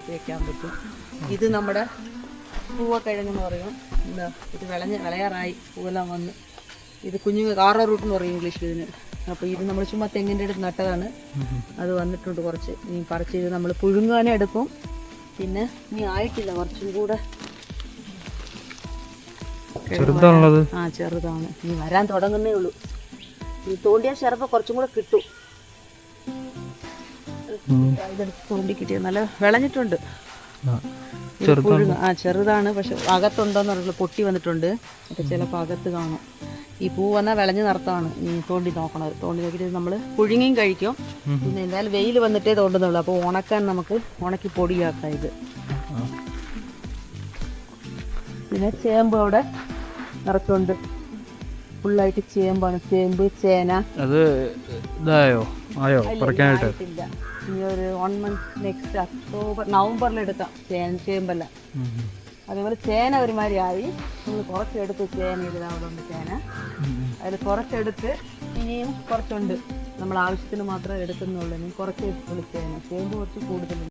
തേക്കാൻ പറ്റും. ഇത് നമ്മുടെ പൂവക്കിഴങ്ങെന്ന് പറയും. എന്താ ഇത് വിളയാറായി, പൂവെല്ലാം വന്ന്. ഇത് കുഞ്ഞുങ്ങൾ കാറോ റൂട്ട് എന്ന് പറയും ഇംഗ്ലീഷിൽ ഇതിന്. അപ്പോൾ ഇത് നമ്മൾ ചുമ്മാ തെങ്ങിൻ്റെ അടുത്ത് നട്ടതാണ്. അത് വന്നിട്ടുണ്ട് കുറച്ച്. ഇനി പറിച്ച് ഇത് നമ്മൾ പുഴുങ്ങാനും എടുക്കും. പിന്നെ ഇനി ആയിട്ടില്ല, കുറച്ചും കൂടെ ചെറുതാണുള്ളത്. ചെറുതാണ്, ഇനി വരാൻ തുടങ്ങുന്നേ ഉള്ളൂ. ഈ തോണ്ടിയാൽ ചിലപ്പോൾ കുറച്ചും കൂടെ കിട്ടും. ഇതെടുത്ത് തോണ്ടി കിട്ടിയത് നല്ല വിളഞ്ഞിട്ടുണ്ട്. ചെറുതാണ്, പക്ഷെ അകത്തുണ്ടോന്ന് അറിയില്ല, പൊട്ടി വന്നിട്ടുണ്ട്. അപ്പോൾ ചിലപ്പോൾ അകത്ത് കാണും. ഈ പൂ വന്നാൽ വിളഞ്ഞ് നിർത്തമാണ്. ഈ തോണ്ടി നോക്കണത്. തോണ്ടി നോക്കിയിട്ട് നമ്മൾ പുഴുങ്ങിയും കഴിക്കും. പിന്നെ എന്തായാലും വെയിൽ വന്നിട്ടേ തോണ്ടുന്നുള്ളൂ. അപ്പോൾ ഉണക്കാൻ നമുക്ക് ഉണക്കി പൊടിയാക്കാം ഇത്. പിന്നെ ചേമ്പ് അവിടെ നിറച്ചുണ്ട്, ഫുള്ളായിട്ട് ചേമ്പാണ്. ചേമ്പ്, ചേന. അത് ഇതായോ ആയോ പറിക്കാനായിട്ട്? ഇനി ഒരു 1 month നെക്സ്റ്റ് നവംബറിൽ എടുക്കാം ചേമ്പല്ല. അതേപോലെ ചേന ഒരുമാതിരി ആയി. നമ്മൾ കുറച്ചെടുത്ത് ചേന അവിടെ ഉണ്ട് ചേന. അതിൽ കുറച്ചെടുത്ത് ഇനിയും കുറച്ചുണ്ട്, നമ്മൾ ആവശ്യത്തിന് മാത്രമേ എടുക്കുന്നുള്ളൂ. ഇനി കുറച്ച് എടുത്തുള്ളൂ ചേന. ചേമ്പ് കുറച്ച് കൂടുതലുണ്ട്.